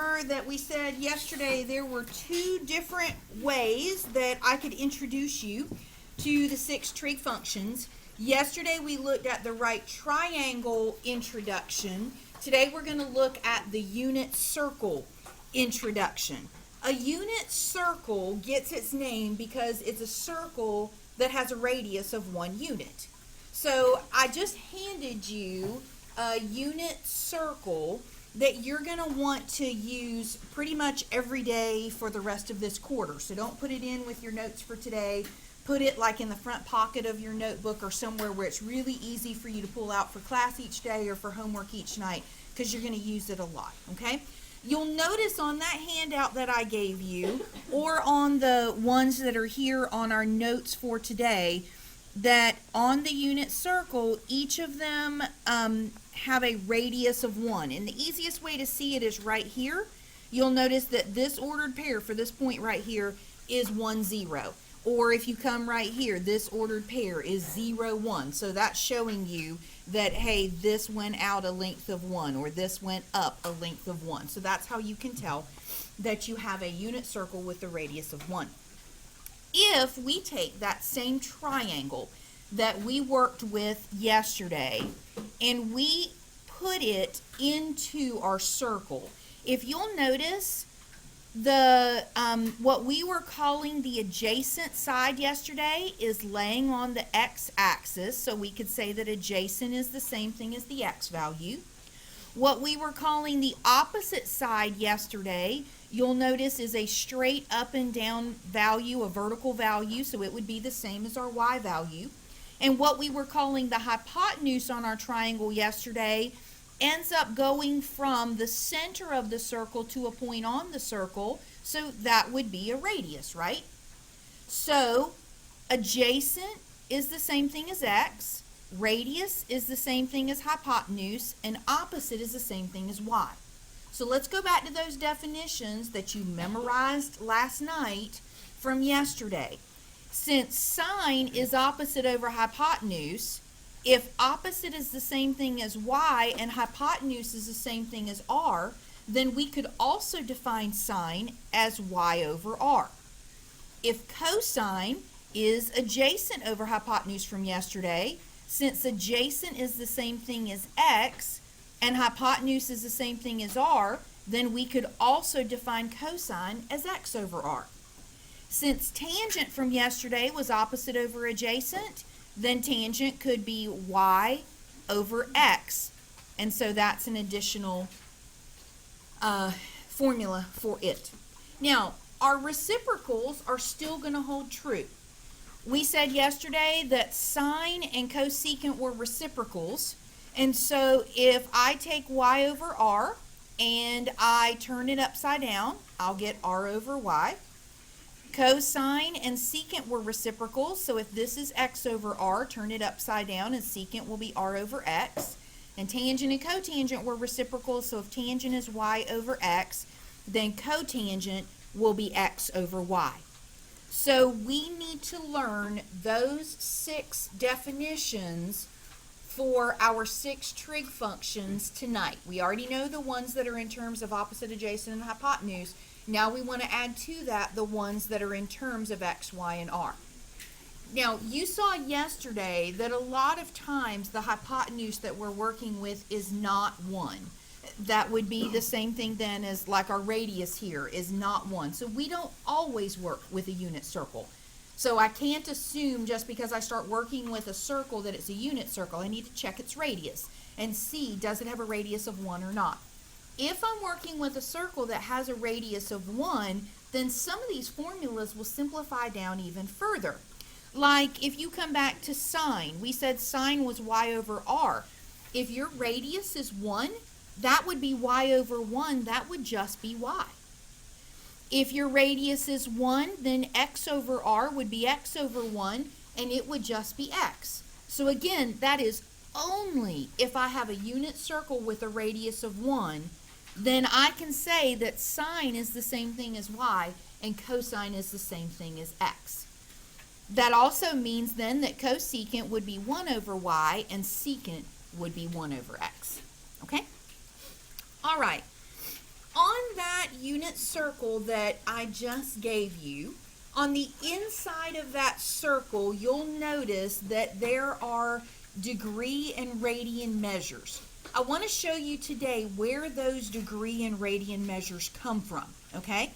remember that we said yesterday there were two different ways that I could introduce you to the 6 trig functions. Yesterday we looked at the right triangle introduction. Today we're going to look at the unit circle introduction. A unit circle gets its name because it's a circle that has a radius of 1 unit. So I just handed you a unit circle that you're going to want to use pretty much every day for the rest of this quarter. So don't put it in with your notes for today. Put it like in the front pocket of your notebook or somewhere where it's really easy for you to pull out for class each day or for homework each night, because you're going to use it a lot, okay? You'll notice on that handout that I gave you, or on the ones that are here on our notes for today, that on the unit circle, each of them have a radius of 1. And the easiest way to see it is right here. You'll notice that this ordered pair for this point right here is 1, 0. Or if you come right here, this ordered pair is 0, 1. So that's showing you that, hey, this went out a length of 1, or this went up a length of 1. So that's how you can tell that you have a unit circle with a radius of 1. If we take that same triangle that we worked with yesterday and we put it into our circle, if you'll notice, the what we were calling the adjacent side yesterday is laying on the x-axis, so we could say that adjacent is the same thing as the x value. What we were calling the opposite side yesterday, you'll notice, is a straight up and down value, a vertical value, so it would be the same as our y value. And what we were calling the hypotenuse on our triangle yesterday ends up going from the center of the circle to a point on the circle, so that would be a radius, right? So adjacent is the same thing as x, radius is the same thing as hypotenuse, and opposite is the same thing as y. So let's go back to those definitions that you memorized last night from yesterday. Since sine is opposite over hypotenuse, if opposite is the same thing as y and hypotenuse is the same thing as r, then we could also define sine as y over r. If cosine is adjacent over hypotenuse from yesterday, since adjacent is the same thing as x and hypotenuse is the same thing as r, then we could also define cosine as x over r. Since tangent from yesterday was opposite over adjacent, then tangent could be y over x. And so that's an additional formula for it. Now, our reciprocals are still going to hold true. We said yesterday that sine and cosecant were reciprocals. And so if I take y over r and I turn it upside down, I'll get r over y. Cosine and secant were reciprocals, so if this is x over r, turn it upside down and secant will be r over x. And tangent and cotangent were reciprocals, so if tangent is y over x, then cotangent will be x over y. So we need to learn those 6 definitions for our 6 trig functions tonight. We already know the ones that are in terms of opposite, adjacent, and hypotenuse. Now we want to add to that the ones that are in terms of x, y, and r. Now, you saw yesterday that a lot of times the hypotenuse that we're working with is not 1. That would be the same thing then as like our radius here is not 1. So we don't always work with a unit circle. So I can't assume just because I start working with a circle that it's a unit circle. I need to check its radius and see, does it have a radius of 1 or not. If I'm working with a circle that has a radius of 1, then some of these formulas will simplify down even further. Like if you come back to sine, we said sine was y over r. If your radius is 1, that would be y over 1, that would just be y. If your radius is 1, then x over r would be x over 1, and it would just be x. So again, that is only if I have a unit circle with a radius of 1, then I can say that sine is the same thing as y and cosine is the same thing as x. That also means then that cosecant would be 1 over y and secant would be 1 over x. Okay? All right. On that that unit circle that I just gave you, on the inside of that circle, you'll notice that there are degree and radian measures. I want to show you today where those degree and radian measures come from, okay?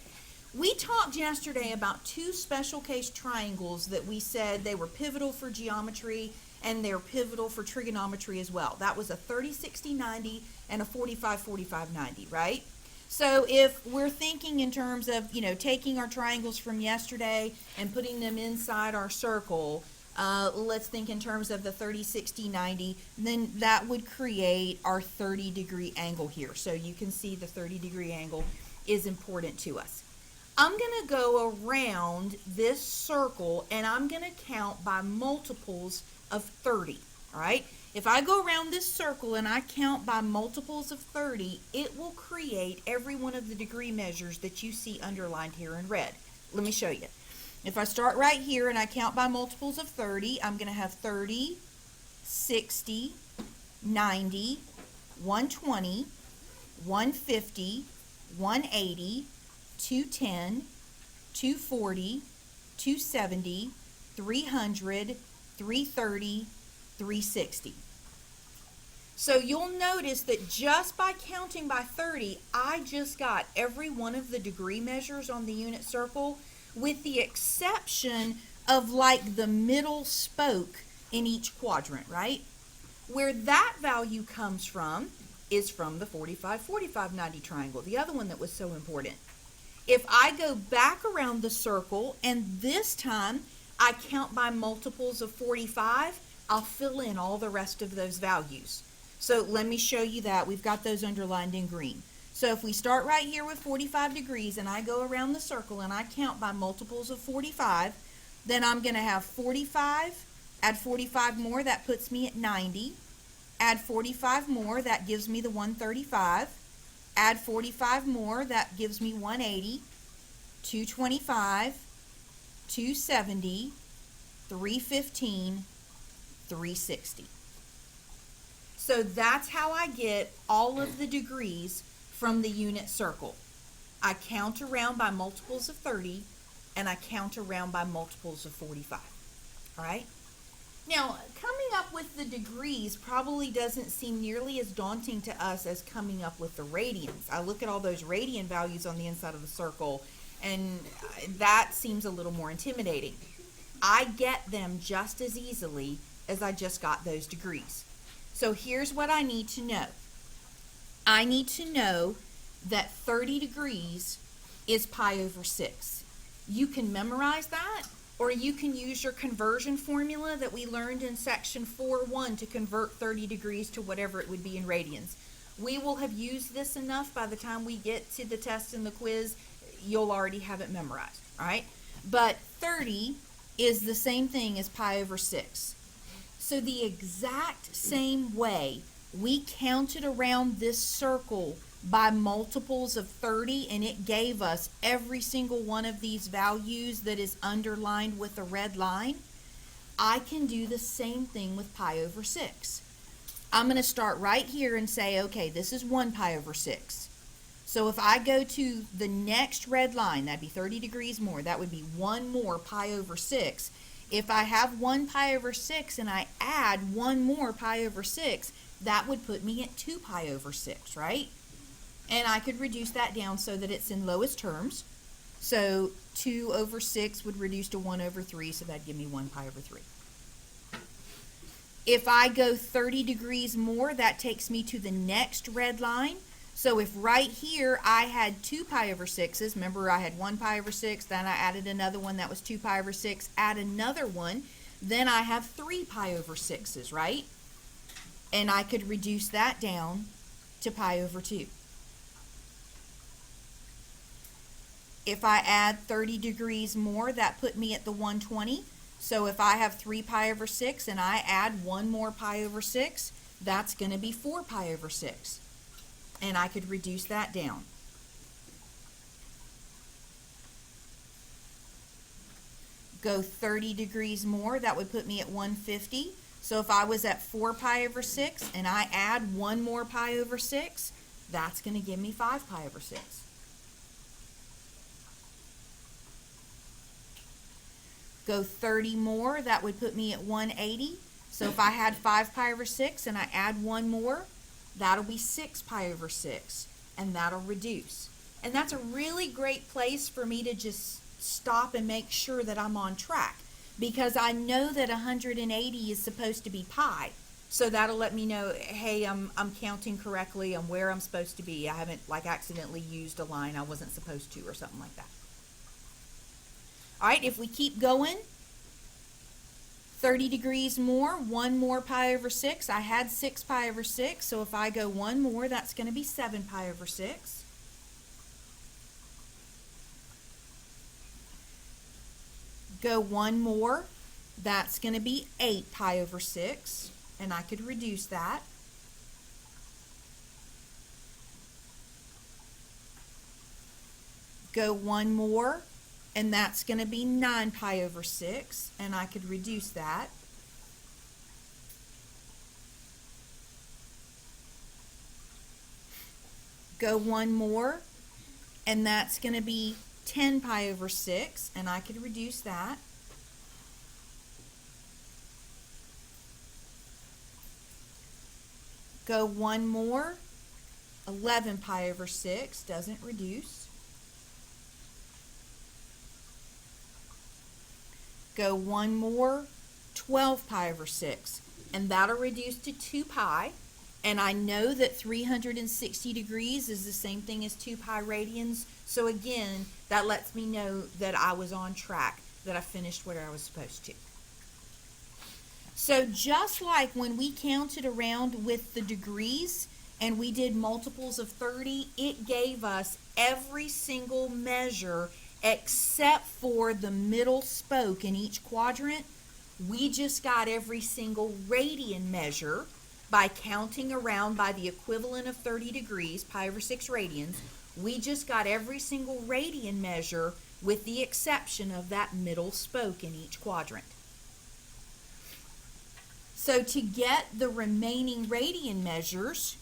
We talked yesterday about two special case triangles that we said they were pivotal for geometry and they're pivotal for trigonometry as well. That was a 30-60-90 and a 45-45-90, right? So if we're thinking in terms of, taking our triangles from yesterday and putting them inside our circle, let's think in terms of the 30-60-90, then that would create our 30-degree angle here. So you can see the 30-degree angle is important to us. I'm going to go around this circle and I'm going to count by multiples of 30, all right? If I go around this circle and I count by multiples of 30, it will create every one of the degree measures that you see underlined here in red. Let me show you. If I start right here and I count by multiples of 30, I'm going to have 30, 60, 90, 120, 150, 180, 210, 240, 270, 300, 330, 360. So you'll notice that just by counting by 30, I just got every one of the degree measures on the unit circle, with the exception of like the middle spoke in each quadrant, right? Where that value comes from is from the 45-45-90 triangle, the other one that was so important. If I go back around the circle and this time I count by multiples of 45, I'll fill in all the rest of those values. So let me show you that. We've got those underlined in green. So if we start right here with 45 degrees and I go around the circle and I count by multiples of 45, then I'm going to have 45, add 45 more, that puts me at 90. Add 45 more, that gives me the 135. Add 45 more, that gives me 180, 225, 270, 315, 360. So that's how I get all of the degrees from the unit circle. I count around by multiples of 30 and I count around by multiples of 45. All right? Now, coming up with the degrees probably doesn't seem nearly as daunting to us as coming up with the radians. I look at all those radian values on the inside of the circle, and that seems a little more intimidating. I get them just as easily as I just got those degrees. So here's what I need to know. I need to know that 30 degrees is pi over 6. You can memorize that, or you can use your conversion formula that we learned in section 4.1 to convert 30 degrees to whatever it would be in radians. We will have used this enough by the time we get to the test and the quiz, you'll already have it memorized, all right? But 30 is the same thing as pi over 6. So the exact same way we counted around this circle by multiples of 30 and it gave us every single one of these values that is underlined with a red line, I can do the same thing with pi over 6. I'm going to start right here and say, okay, this is 1 pi over 6. So if I go to the next red line, that'd be 30 degrees more, that would be 1 more pi over 6. If I have 1 pi over 6 and I add 1 more pi over 6, that would put me at 2 pi over 6, right? And I could reduce that down so that it's in lowest terms. So 2 over 6 would reduce to 1 over 3, so that'd give me 1 pi over 3. If I go 30 degrees more, that takes me to the next red line. So if right here I had 2 pi over 6s, remember I had 1 pi over 6, then I added another one that was 2 pi over 6, add another one, then I have 3 pi over 6s, right? And I could reduce that down to pi over 2. If I add 30 degrees more, that put me at the 120. So if I have 3 pi over 6 and I add 1 more pi over 6, that's going to be 4 pi over 6. And I could reduce that down. Go 30 degrees more, that would put me at 150. So if I was at 4 pi over 6 and I add 1 more pi over 6, that's going to give me 5 pi over 6. Go 30 more, that would put me at 180. So if I had 5 pi over 6 and I add 1 more, that'll be 6 pi over 6, and that'll reduce. And that's a really great place for me to just stop and make sure that I'm on track, because I know that 180 is supposed to be pi. So that'll let me know, hey, I'm counting correctly, I'm where I'm supposed to be. I haven't like accidentally used a line I wasn't supposed to or something like that. All right, if we keep going, 30 degrees more, 1 more pi over 6. I had 6 pi over 6, so if I go 1 more, that's going to be 7 pi over 6. Go 1 more, that's going to be 8 pi over 6, and I could reduce that. Go 1 more, and that's going to be 9 pi over 6, and I could reduce that. Go 1 more, and that's going to be 10 pi over 6, and I could reduce that. Go 1 more, 11 pi over 6, doesn't reduce. Go 1 more, 12 pi over 6, and that'll reduce to 2 pi. And I know that 360 degrees is the same thing as 2 pi radians. So again, that lets me know that I was on track, that I finished where I was supposed to. So just like when we counted around with the degrees and we did multiples of 30, it gave us every single measure except for the middle spoke in each quadrant. We just got every single radian measure by counting around by the equivalent of 30 degrees, pi over 6 radians. We just got every single radian measure with the exception of that middle spoke in each quadrant. So to get the remaining radian measures,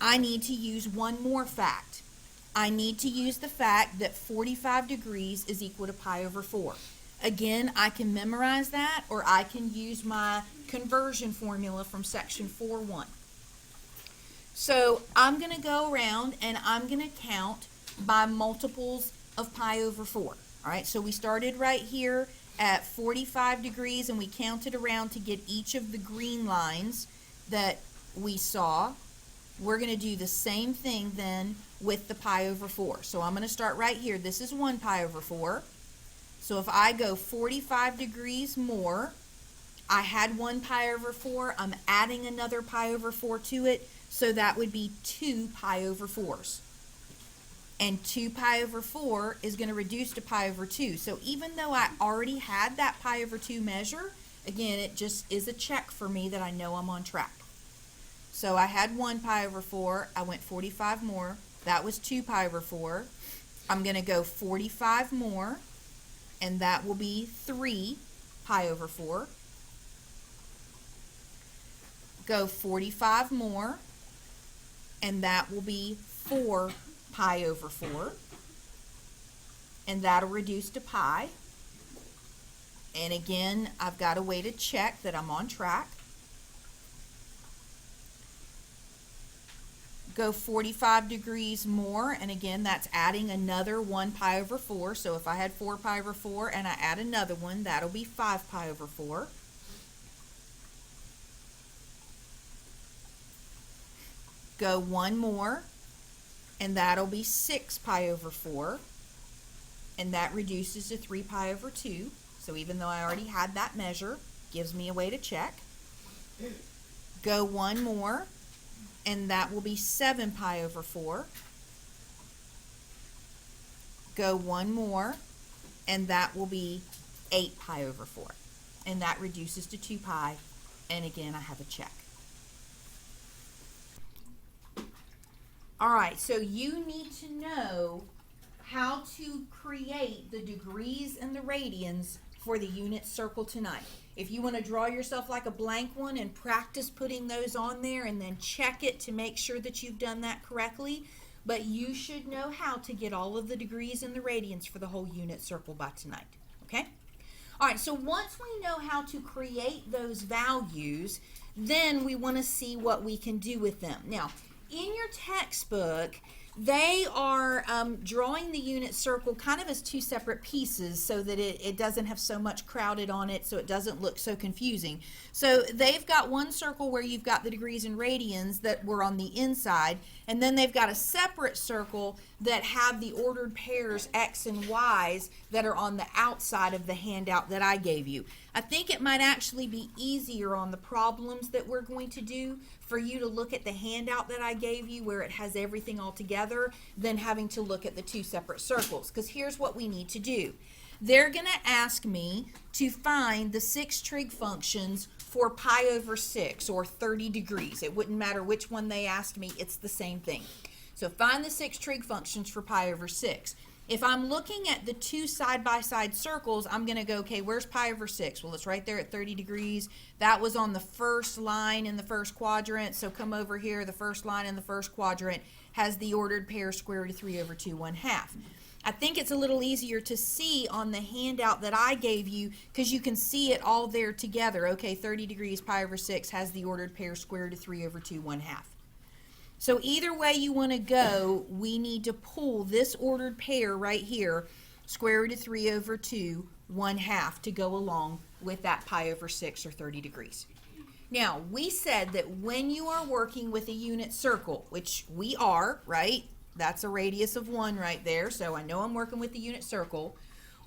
I need to use one more fact. I need to use the fact that 45 degrees is equal to pi over 4. Again, I can memorize that, or I can use my conversion formula from section 4.1. So I'm going to go around and I'm going to count by multiples of pi over 4. All right, so we started right here at 45 degrees and we counted around to get each of the green lines that we saw. We're going to do the same thing then with the pi over 4. So I'm going to start right here. This is 1 pi over 4. So if I go 45 degrees more, I had 1 pi over 4. I'm adding another pi over 4 to it. So that would be 2 pi over 4s. And 2 pi over 4 is going to reduce to pi over 2. So even though I already had that pi over 2 measure, again, it just is a check for me that I know I'm on track. So I had 1 pi over 4. I went 45 more. That was 2 pi over 4. I'm going to go 45 more, and that will be 3 pi over 4. Go 45 more, and that will be 4 pi over 4. And that'll reduce to pi. And again, I've got a way to check that I'm on track. Go 45 degrees more, and again, that's adding another 1 pi over 4. So if I had 4 pi over 4 and I add another one, that'll be 5 pi over 4. Go 1 more, and that'll be 6 pi over 4. And that reduces to 3 pi over 2. So even though I already had that measure, gives me a way to check. Go 1 more, and that will be 7 pi over 4. Go 1 more, and that will be 8 pi over 4. And that reduces to 2 pi, and again, I have a check. All right, so you need to know how to create the degrees and the radians for the unit circle tonight. If you want to draw yourself like a blank one and practice putting those on there and then check it to make sure that you've done that correctly, but you should know how to get all of the degrees and the radians for the whole unit circle by tonight, okay? All right, so once we know how to create those values, then we want to see what we can do with them. Now, in your textbook, they are drawing the unit circle kind of as two separate pieces so that it doesn't have so much crowded on it, so it doesn't look so confusing. So they've got one circle where you've got the degrees and radians that were on the inside, and then they've got a separate circle that have the ordered pairs X and Y's that are on the outside of the handout that I gave you. I think it might actually be easier on the problems that we're going to do for you to look at the handout that I gave you where it has everything all together than having to look at the two separate circles. Because here's what we need to do. They're going to ask me to find the 6 trig functions for pi over 6 or 30 degrees. It wouldn't matter which one they asked me, it's the same thing. So find the 6 trig functions for pi over 6. If I'm looking at the two side-by-side circles, I'm going to go, okay, where's pi over 6? Well, it's right there at 30 degrees. That was on the first line in the first quadrant, so come over here. The first line in the first quadrant has the ordered pair square root of 3 over 2 1/2. I think it's a little easier to see on the handout that I gave you because you can see it all there together. Okay, 30 degrees pi over 6 has the ordered pair square root of 3 over 2 1/2. So either way you want to go, we need to pull this ordered pair right here, square root of 3 over 2 1/2, to go along with that pi over 6 or 30 degrees. Now, we said that when you are working with a unit circle, which we are, right? That's a radius of 1 right there, so I know I'm working with the unit circle.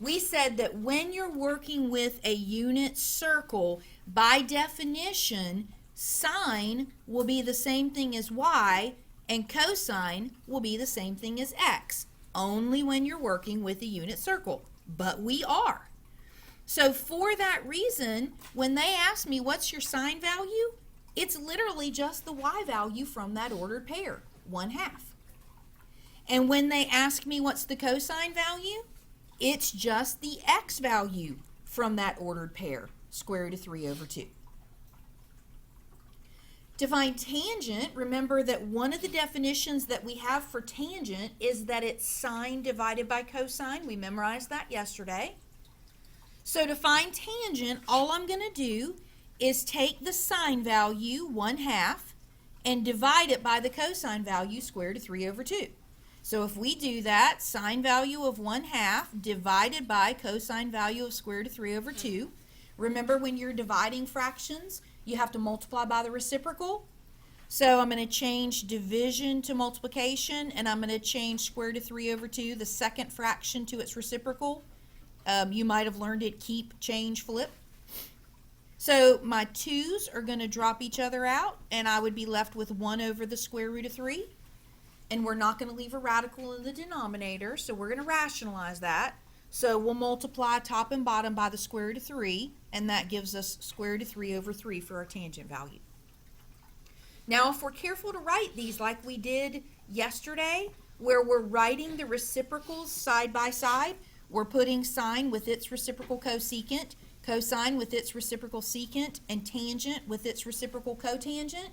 We said that when you're working with a unit circle, by definition, sine will be the same thing as y, and cosine will be the same thing as x, only when you're working with a unit circle. But we are. So for that reason, when they ask me what's your sine value, it's literally just the y value from that ordered pair, 1/2. And when they ask me what's the cosine value, it's just the x value from that ordered pair, square root of 3 over 2. To find tangent, remember that one of the definitions that we have for tangent is that it's sine divided by cosine. We memorized that yesterday. So to find tangent, all I'm going to do is take the sine value, 1/2, and divide it by the cosine value, square root of 3 over 2. So if we do that, sine value of 1/2 divided by cosine value of square root of 3 over 2. Remember, when you're dividing fractions, you have to multiply by the reciprocal. So I'm going to change division to multiplication, and I'm going to change square root of 3 over 2, the second fraction, to its reciprocal. You might have learned it, keep, change, flip. So my 2's are going to drop each other out, and I would be left with 1 over the square root of 3. And we're not going to leave a radical in the denominator, so we're going to rationalize that. So we'll multiply top and bottom by the square root of 3, and that gives us square root of 3 over 3 for our tangent value. Now, if we're careful to write these like we did yesterday, where we're writing the reciprocals side by side, we're putting sine with its reciprocal cosecant, cosine with its reciprocal secant, and tangent with its reciprocal cotangent,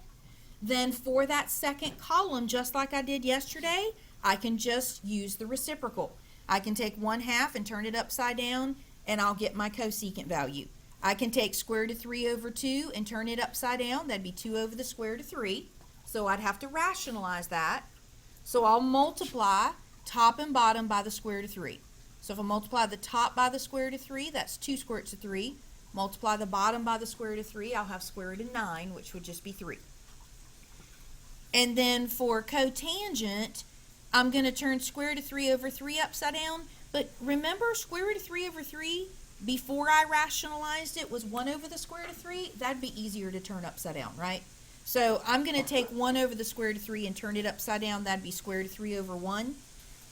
then for that second column, just like I did yesterday, I can just use the reciprocal. I can take 1/2 and turn it upside down, and I'll get my cosecant value. I can take square root of 3 over 2 and turn it upside down. That'd be 2 over the square root of 3. So I'd have to rationalize that. So I'll multiply top and bottom by the square root of 3. So if I multiply the top by the square root of 3, that's 2 square roots of 3. Multiply the bottom by the square root of 3, I'll have square root of 9, which would just be 3. And then for cotangent, I'm going to turn square root of 3 over 3 upside down. But remember, square root of 3 over 3, before I rationalized it, was 1 over the square root of 3. That'd be easier to turn upside down, right? So I'm going to take 1 over the square root of 3 and turn it upside down. That'd be square root of 3 over 1.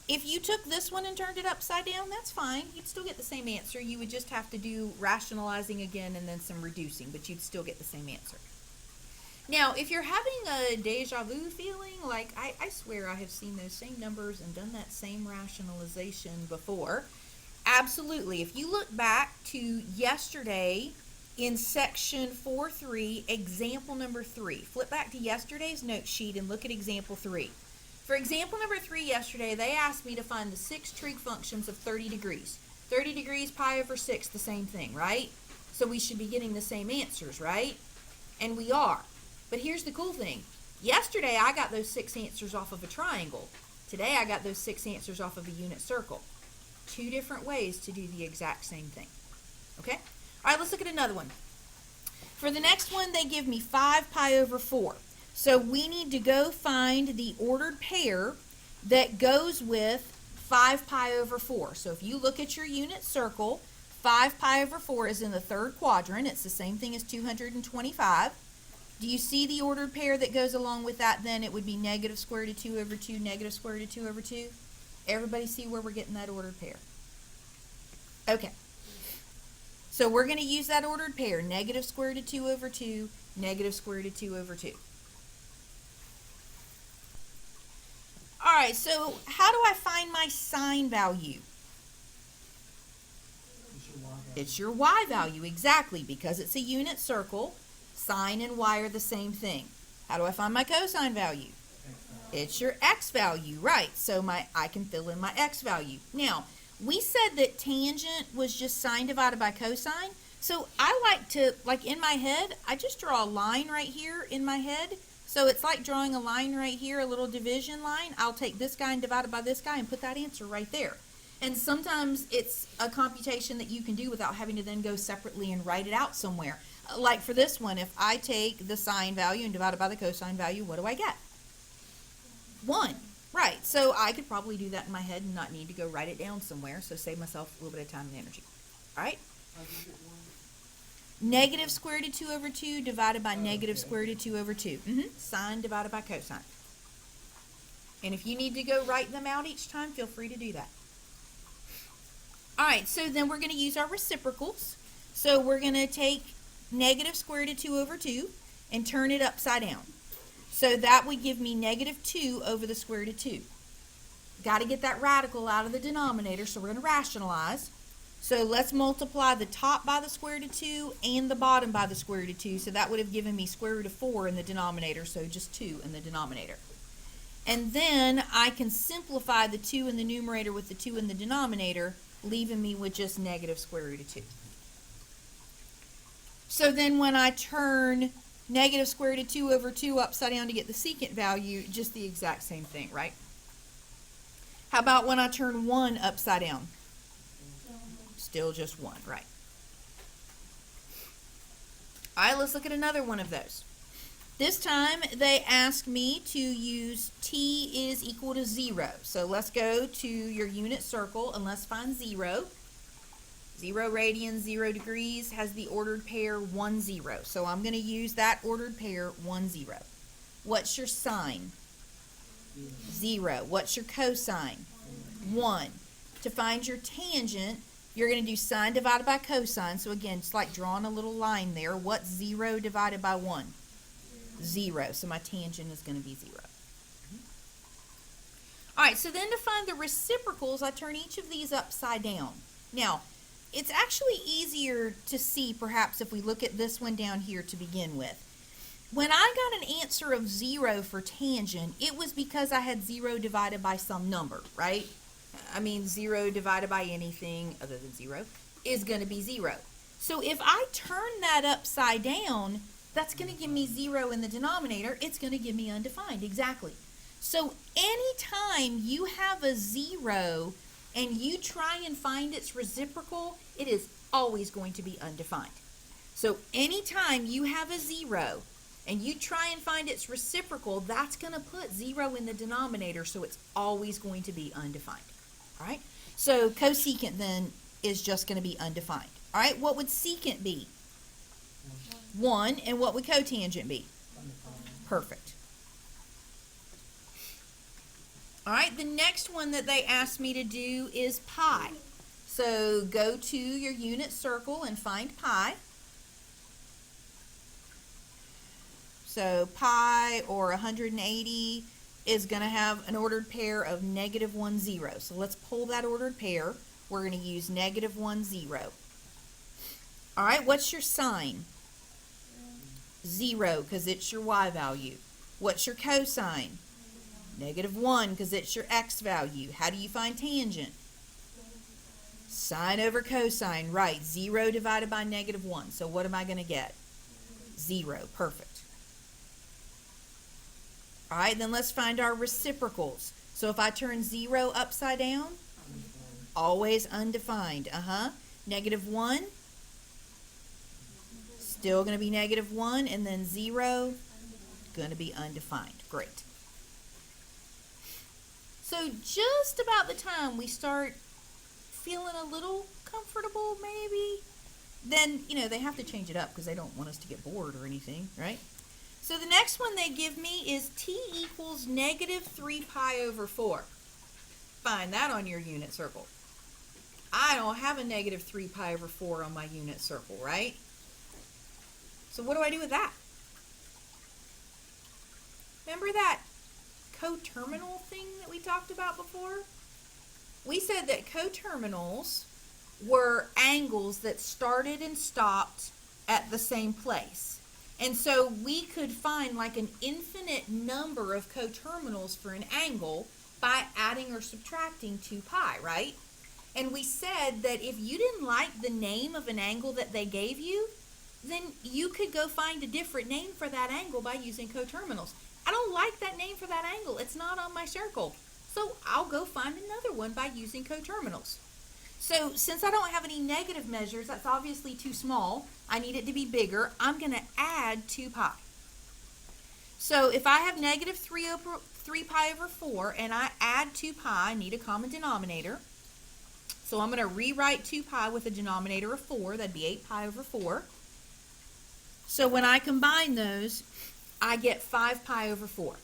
If you took this one and turned it upside down, that's fine. You'd still get the same answer. You would just have to do rationalizing again and then some reducing, but you'd still get the same answer. Now, if you're having a deja vu feeling, like I swear I have seen those same numbers and done that same rationalization before, absolutely. If you look back to yesterday in section 4.3, example number 3, flip back to yesterday's note sheet and look at example 3. For example number 3 yesterday, they asked me to find the 6 trig functions of 30 degrees. 30 degrees, pi over 6, the same thing, right? So we should be getting the same answers, right? And we are. But here's the cool thing. Yesterday, I got those 6 answers off of a triangle. Today, I got those 6 answers off of a unit circle. 2 different ways to do the exact same thing. Okay? All right, let's look at another one. For the next one, they give me 5 pi over 4. So we need to go find the ordered pair that goes with 5 pi over 4. So if you look at your unit circle, 5 pi over 4 is in the third quadrant. It's the same thing as 225. Do you see the ordered pair that goes along with that then? It would be negative square root of 2 over 2, negative square root of 2 over 2. Everybody see where we're getting that ordered pair? Okay. So we're going to use that ordered pair, negative square root of 2 over 2, negative square root of 2 over 2. All right, so how do I find my sine value? It's your y value, exactly, because it's a unit circle. Sine and y are the same thing. How do I find my cosine value? It's your x value, right? So I can fill in my x value. Now, we said that tangent was just sine divided by cosine. So I like to, like in my head, I just draw a line right here in my head. So it's like drawing a line right here, a little division line. I'll take this guy and divide it by this guy and put that answer right there. And sometimes it's a computation that you can do without having to then go separately and write it out somewhere. Like for this one, if I take the sine value and divide it by the cosine value, what do I get? 1. Right. So I could probably do that in my head and not need to go write it down somewhere. So save myself a little bit of time and energy. All right? Negative square root of 2 over 2 divided by negative square root of 2 over 2. Sine divided by cosine. And if you need to go write them out each time, feel free to do that. All right, so then we're going to use our reciprocals. So we're going to take negative square root of 2 over 2 and turn it upside down. So that would give me negative 2 over the square root of 2. Got to get that radical out of the denominator, so we're going to rationalize. So let's multiply the top by the square root of 2 and the bottom by the square root of 2. So that would have given me square root of 4 in the denominator, so just 2 in the denominator. And then I can simplify the 2 in the numerator with the 2 in the denominator, leaving me with just negative square root of 2. So then when I turn negative square root of 2 over 2 upside down to get the secant value, just the exact same thing, right? How about when I turn 1 upside down? Still just 1, right? All right, let's look at another one of those. This time they ask me to use t is equal to 0. So let's go to your unit circle and let's find 0. 0 radians, 0 degrees has the ordered pair 1, 0. So I'm going to use that ordered pair 1, 0. What's your sine? 0. What's your cosine? 1. To find your tangent, you're going to do sine divided by cosine. So again, it's like drawing a little line there. What's 0 divided by 1? 0. So my tangent is going to be 0. All right, so then to find the reciprocals, I turn each of these upside down. Now, it's actually easier to see perhaps if we look at this one down here to begin with. When I got an answer of 0 for tangent, it was because I had 0 divided by some number, right? I mean, 0 divided by anything other than 0 is going to be 0. So if I turn that upside down, that's going to give me 0 in the denominator. It's going to give me undefined, exactly. So anytime you have a 0 and you try and find its reciprocal, it is always going to be undefined. So anytime you have a 0 and you try and find its reciprocal, that's going to put 0 in the denominator, so it's always going to be undefined. All right? So cosecant then is just going to be undefined. All right? What would secant be? 1. And what would cotangent be? Perfect. All right, the next one that they asked me to do is pi. So go to your unit circle and find pi. So pi, or 180, is going to have an ordered pair of negative 1, 0. So let's pull that ordered pair. We're going to use negative 1, 0. All right, what's your sine? 0, because it's your y value. What's your cosine? Negative 1, because it's your x value. How do you find tangent? Sine over cosine, right. 0 divided by negative 1. So what am I going to get? 0. Perfect. All right, then let's find our reciprocals. So if I turn 0 upside down, always undefined. Negative 1, still going to be negative 1, and then 0, going to be undefined. Great. So just about the time we start feeling a little comfortable, maybe, then, they have to change it up because they don't want us to get bored or anything, right? So the next one they give me is t equals negative 3 pi over 4. Find that on your unit circle. I don't have a negative 3 pi over 4 on my unit circle, right? So what do I do with that? Remember that coterminal thing that we talked about before? We said that coterminals were angles that started and stopped at the same place. And so we could find like an infinite number of coterminals for an angle by adding or subtracting 2 pi, right? And we said that if you didn't like the name of an angle that they gave you, then you could go find a different name for that angle by using coterminals. I don't like that name for that angle. It's not on my circle. So I'll go find another one by using coterminals. So since I don't have any negative measures, that's obviously too small. I need it to be bigger. I'm going to add 2 pi. So if I have negative 3 pi over 4 and I add 2 pi, I need a common denominator. So I'm going to rewrite 2 pi with a denominator of 4. That'd be 8 pi over 4. So when I combine those, I get 5 pi over 4.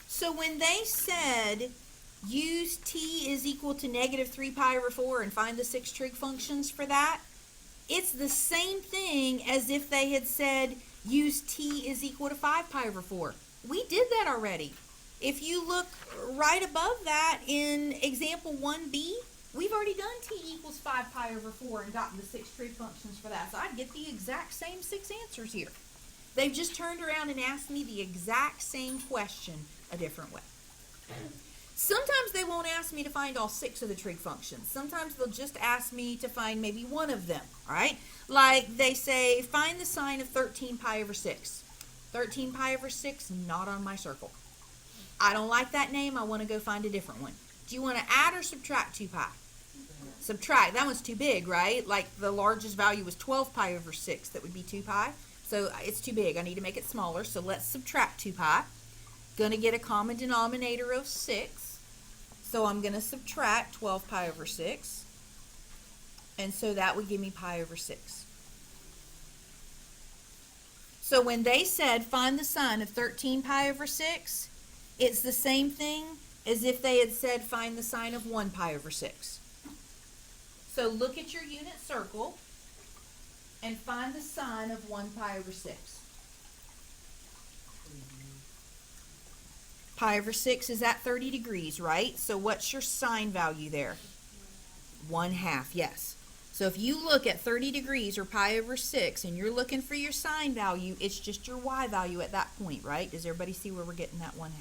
So when they said use t is equal to negative 3 pi over 4 and find the 6 trig functions for that, it's the same thing as if they had said use t is equal to 5 pi over 4. We did that already. If you look right above that in example 1b, we've already done t equals 5 pi over 4 and gotten the 6 trig functions for that. So I'd get the exact same 6 answers here. They've just turned around and asked me the exact same question a different way. Sometimes they won't ask me to find all 6 of the trig functions. Sometimes they'll just ask me to find maybe one of them, all right? Like they say, find the sine of 13 pi over 6. 13 pi over 6, not on my circle. I don't like that name. I want to go find a different one. Do you want to add or subtract 2 pi? Subtract. That one's too big, right? Like the largest value was 12 pi over 6. That would be 2 pi. So it's too big. I need to make it smaller. So let's subtract 2 pi. Going to get a common denominator of 6. So I'm going to subtract 12 pi over 6. And so that would give me pi over 6. So when they said find the sine of 13 pi over 6, it's the same thing as if they had said find the sine of 1 pi over 6. So look at your unit circle and find the sine of 1 pi over 6. Pi over 6 is at 30 degrees, right? So what's your sine value there? 1/2, yes. So if you look at 30 degrees or pi over 6 and you're looking for your sine value, it's just your y value at that point, right? Does everybody see where we're getting that 1/2?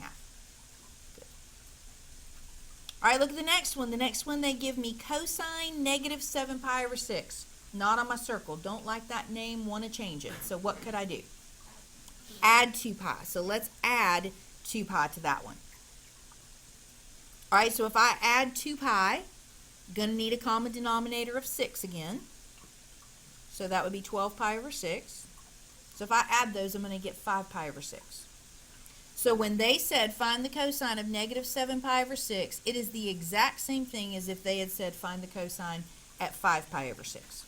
Good. All right, look at the next one. The next one, they give me cosine negative 7 pi over 6. Not on my circle. Don't like that name, want to change it. So what could I do? Add 2 pi. So let's add 2 pi to that one. All right, so if I add 2 pi, going to need a common denominator of 6 again. So that would be 12 pi over 6. So if I add those, I'm going to get 5 pi over 6. So when they said find the cosine of negative 7 pi over 6, it is the exact same thing as if they had said find the cosine at 5 pi over 6.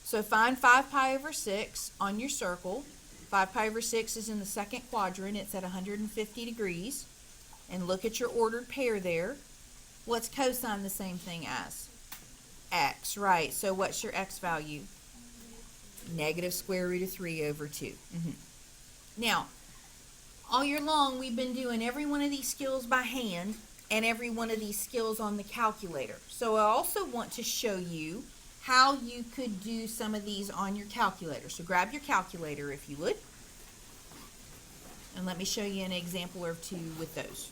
So find 5 pi over 6 on your circle. 5 pi over 6 is in the second quadrant. It's at 150 degrees. And look at your ordered pair there. What's cosine the same thing as? X, right. So what's your x value? Negative square root of 3 over 2. Now, all year long, we've been doing every one of these skills by hand and every one of these skills on the calculator. So I also want to show you how you could do some of these on your calculator. So grab your calculator if you would. And let me show you an example or two with those.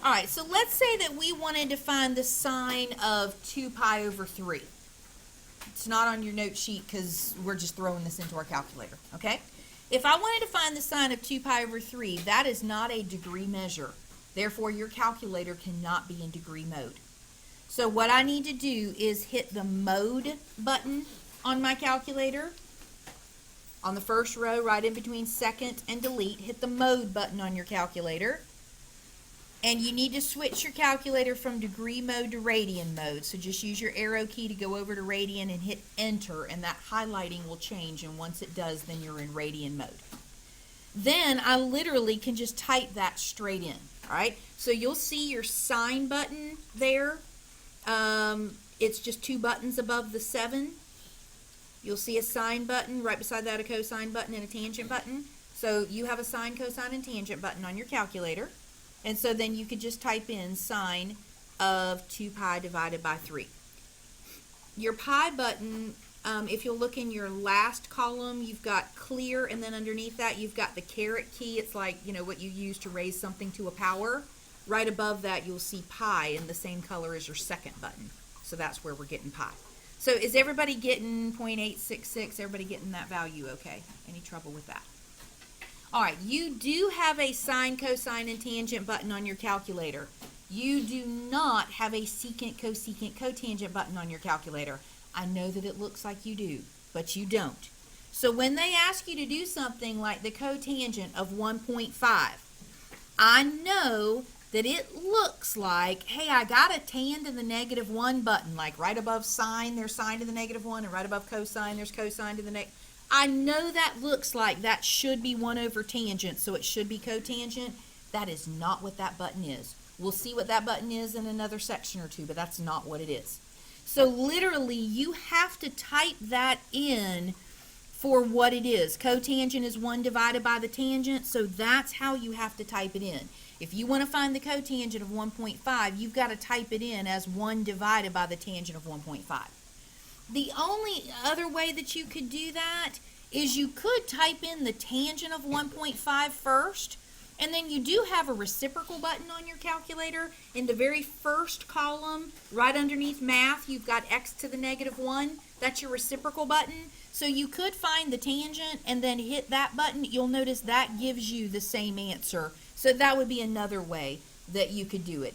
All right, so let's say that we wanted to find the sine of 2 pi over 3. It's not on your note sheet because we're just throwing this into our calculator, okay? If I wanted to find the sine of 2 pi over 3, that is not a degree measure. Therefore, your calculator cannot be in degree mode. So what I need to do is hit the mode button on my calculator. On the first row, right in between second and delete, hit the mode button on your calculator. And you need to switch your calculator from degree mode to radian mode. So just use your arrow key to go over to radian and hit enter, and that highlighting will change. And once it does, then you're in radian mode. Then I literally can just type that straight in. All right. So you'll see your sine button there. It's just 2 buttons above the 7. You'll see a sine button right beside that, a cosine button and a tangent button. So you have a sine, cosine, and tangent button on your calculator. And so then you could just type in sine of 2 pi divided by 3. Your pi button, if you'll look in your last column, you've got clear, and then underneath that you've got the caret key. It's like, you know, what you use to raise something to a power. Right above that you'll see pi in the same color as your second button. So that's where we're getting pi. So is everybody getting 0.866? Everybody getting that value okay? Any trouble with that? All right, you do have a sine, cosine, and tangent button on your calculator. You do not have a secant, cosecant, cotangent button on your calculator. I know that it looks like you do, but you don't. So when they ask you to do something like the cotangent of 1.5, I know that it looks like, hey, I got a tan to the -1 button, like right above sine, there's sine to the -1, and right above cosine, there's cosine to the negative. I know that looks like that should be 1 over tangent, so it should be cotangent. That is not what that button is. We'll see what that button is in another section or two, but that's not what it is. So literally, you have to type that in for what it is. Cotangent is 1 divided by the tangent, so that's how you have to type it in. If you want to find the cotangent of 1.5, you've got to type it in as 1 divided by the tangent of 1.5. The only other way that you could do that is you could type in the tangent of 1.5 first, and then you do have a reciprocal button on your calculator. In the very first column, right underneath math, you've got x to the -1. That's your reciprocal button. So you could find the tangent and then hit that button. You'll notice that gives you the same answer. So that would be another way that you could do it.